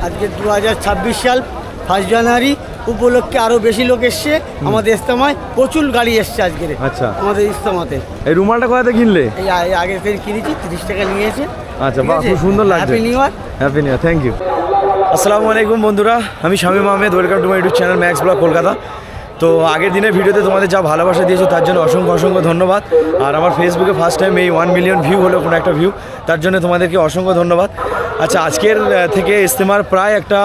আজকে 2026 সাল 1 জানুয়ারি উপলক্ষে আরও বেশি লোক এসছে আমাদের ইজতেমায়। প্রচুর গাড়ি এসছে আজকে। আচ্ছা, আমাদের ইজতেমাতে। এই রুমালটা কোথাতে কিনলে? এই আগে থেকে কিনেছি, 30 টাকা নিয়েছে। আচ্ছা, বাহ, খুব সুন্দর লাগছে। Happy new year. Happy new year, thank you. আসসালামু আলাইকুম বন্ধুরা, আমি Shamim Ahmed, welcome to my YouTube channel max blog Kolkata. তো আগের দিনের ভিডিওতে তোমাদের যা ভালোবাসা দিয়েছো তার জন্য অসংখ্য ধন্যবাদ। আর আমার ফেসবুকে ফার্স্ট টাইম এই 1 মিলিয়ন ভিউ হলো কোনো একটা ভিউ, তার জন্য তোমাদেরকে অসংখ্য ধন্যবাদ। আচ্ছা, আজকের থেকে ইজতেমার প্রায় একটা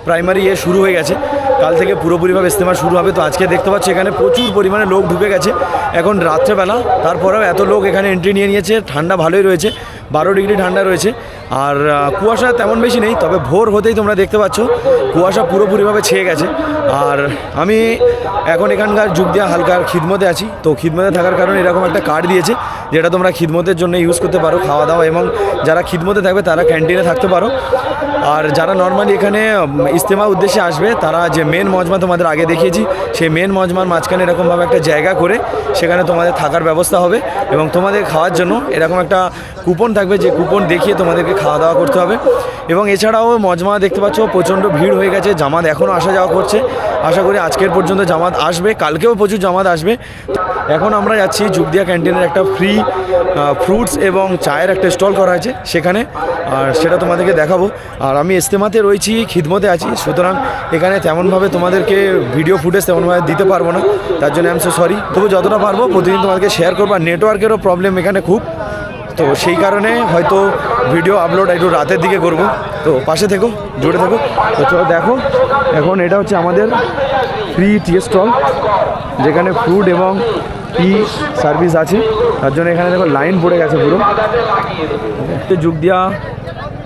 প্রাইমারি শুরু হয়ে গেছে। কাল থেকে পুরোপুরিভাবে ইজতেমা শুরু হবে। তো আজকে দেখতে পাচ্ছি এখানে প্রচুর পরিমাণে লোক ঢুকে গেছে। এখন রাত্রেবেলা, তারপরেও এত লোক এখানে এন্ট্রি নিয়ে নিয়েছে। ঠান্ডা ভালোই রয়েছে, 12 ডিগ্রি ঠান্ডা রয়েছে। আর কুয়াশা তেমন বেশি নেই, তবে ভোর হতেই তোমরা দেখতে পাচ্ছ কুয়াশা পুরোপুরিভাবে ছেয়ে গেছে। আর আমি এখন এখানকার যুগদিয়া হালকার খিদমতে আছি। তো খিদমতে থাকার কারণে এরকম একটা কার্ড দিয়েছে, যেটা তোমরা খিদমতের জন্য ইউজ করতে পারো, খাওয়া দাওয়া, এবং যারা খিদমতে থাকবে তারা ক্যান্টিনে থাকতে পারো। আর যারা নর্মালি এখানে ইজতেমা উদ্দেশ্যে আসবে, তারা যে মেন মজমা তোমাদের আগে দেখিয়েছি, সেই মেন মজমার মাঝখানে এরকমভাবে একটা জায়গা করে সেখানে তোমাদের থাকার ব্যবস্থা হবে এবং তোমাদের খাওয়ার জন্য এরকম একটা কুপন থাকবে, যে কুপন দেখিয়ে তোমাদেরকে খাওয়া দাওয়া করতে হবে। এবং এছাড়াও মজমা দেখতে পাচ্ছ প্রচণ্ড ভিড় হয়ে গেছে, জামাত এখনও আসা যাওয়া করছে। আশা করি আজকের পর্যন্ত জামাত আসবে, কালকেও প্রচুর জামাত আসবে। এখন আমরা যাচ্ছি যুগদিয়া ক্যান্টিনের একটা ফ্রি ফ্রুটস এবং চায়ের একটা স্টল করা হয়েছে সেখানে, আর সেটা তোমাদেরকে দেখাবো। আর আমি ইজতেমাতে রয়েছি, খিদমতে আছি, সুতরাং এখানে তেমনভাবে তোমাদেরকে ভিডিও ফুটেজ তেমনভাবে দিতে পারবো না, তার জন্য আমি সরি। তবু যতটা পারবো প্রতিদিন তোমাদেরকে শেয়ার করবো। আর নেটওয়ার্কেরও প্রবলেম এখানে খুব, তো সেই কারণে হয়তো ভিডিও আপলোড একটু রাতের দিকে করব। তো পাশে থেকো, জুড়ে থাকো। তো চলো দেখো, এখন এটা হচ্ছে আমাদের ফ্রি টি স্টল, যেখানে ফুড এবং টি সার্ভিস আছে। তার জন্য এখানে দেখো লাইন পড়ে গেছে পুরো। যুগদিয়া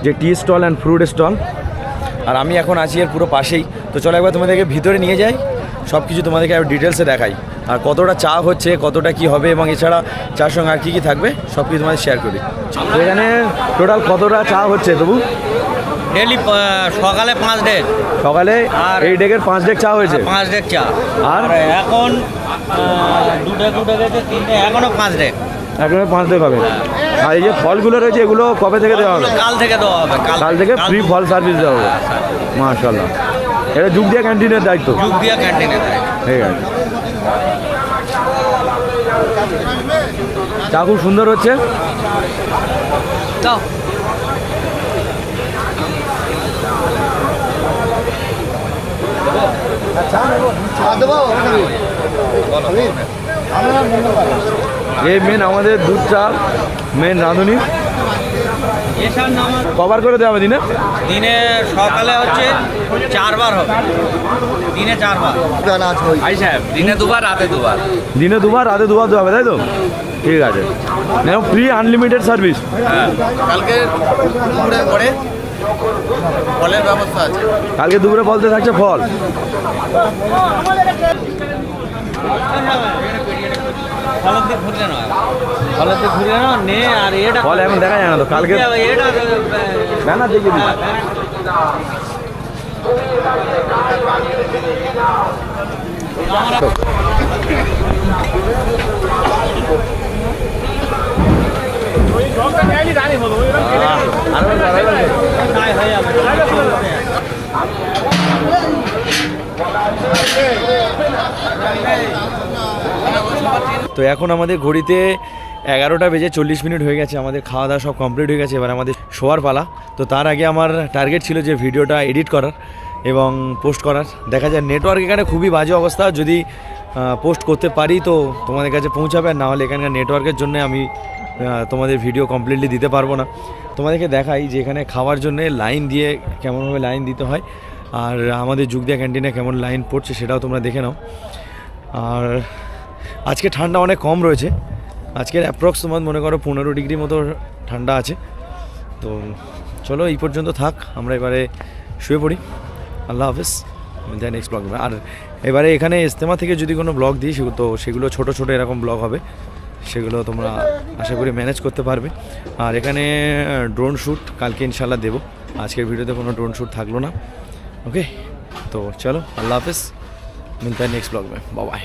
যে tea stall and fruit stall, আর আমি এখন আছি এর পুরো পাশেই। তো চলো একবার তোমাদেরকে ভিতরে নিয়ে যাই, সব কিছু তোমাদেরকে একবার ডিটেলসে দেখাই, আর কতটা চা হচ্ছে, কতটা কি হবে, এবং এছাড়া চার সঙ্গে আর কী কী থাকবে সব কিছু তোমাদের শেয়ার করি। এখানে টোটাল কতটা চা হচ্ছে তবু? ডেলি সকালে 5 ডেক, সকালে আর এই ডেকের 5 ডেক চা হয়েছে। 5 ডেক চা। আর এখন 2 ডেক গেছে, 3 ডেক, এখনও 5 ডেক। এখনো 5 ডেক হবে। আর এই যে ফলগুলো রয়েছে, এগুলো কবে থেকে দেওয়া হবে? কাল থেকে দেওয়া হবে। কাল থেকে ফ্রি ফল সার্ভিস দেওয়া হবে। মাশাআল্লাহ, এটা যুগদিয়া ক্যান্টিনের দায়িত্ব। যুগদিয়া ক্যান্টিনের দায়িত্ব। ঠিক আছে। চা খুব সুন্দর হচ্ছে। দাও। এই মেন আমাদের দুধ চা, মেন রাঁধুনি। কবার করে দেওয়া হবে দিনে? দিনে সকালে হচ্ছে 4 বার হবে, দিনে 4 বার। আই সাহেব, দিনে 2 বার, রাতে 2 বার। দিনে 2 বার, রাতে 2 বার দেওয়া হবে, তাই তো? ঠিক আছে, ফ্রি আনলিমিটেড সার্ভিস। হ্যাঁ, কালকে দুপুরে পরে ফলের ব্যবস্থা আছে। কালকে দুপুরে ফলতে থাকছে ফল। ফল এখন দেখা যায় না তো, কালকে ব্যানার দেখিয়ে দিই। তো এখন আমাদের ঘড়িতে 11টা বেজে 40 মিনিট হয়ে গেছে। আমাদের খাওয়া দাওয়া সব কমপ্লিট হয়ে গেছে, এবার আমাদের শোয়ার পালা। তো তার আগে আমার টার্গেট ছিল যে ভিডিওটা এডিট করার এবং পোস্ট করার। দেখা যায় নেটওয়ার্ক এখানে খুবই বাজে অবস্থা, যদি পোস্ট করতে পারি তো তোমাদের কাছে পৌঁছাবে, আর না হলে এখানকার নেটওয়ার্কের জন্য আমি তোমাদের ভিডিও কমপ্লিটলি দিতে পারবো না। তোমাদেরকে দেখাই যে এখানে খাওয়ার জন্যে লাইন দিয়ে কেমনভাবে লাইন দিতে হয়, আর আমাদের যুগদিয়া ক্যান্টিনে কেমন লাইন পড়ছে সেটাও তোমরা দেখে নাও। আর আজকে ঠান্ডা অনেক কম রয়েছে, আজকের অ্যাপ্রক্স তোমার মনে করো 15 ডিগ্রি মতো ঠান্ডা আছে। তো চলো এই পর্যন্ত থাক, আমরা এবারে শুয়ে পড়ি। আল্লাহ হাফেজ, দেন নেক্সট ব্লগ। আর এবারে এখানে ইজতেমা থেকে যদি কোনো ব্লগ দিই তো সেগুলো ছোটো ছোটো এরকম ব্লগ হবে, সেগুলো তোমরা আশা করি ম্যানেজ করতে পারবে। আর এখানে ড্রোন শ্যুট কালকে ইনশাল্লাহ দেবো, আজকের ভিডিওতে কোনো ড্রোন শ্যুট থাকলো না। ওকে, তো চলো আল্লাহ হাফেজ, মিলতে हैं नेक्स्ट ब्लॉग में, बाय बाय।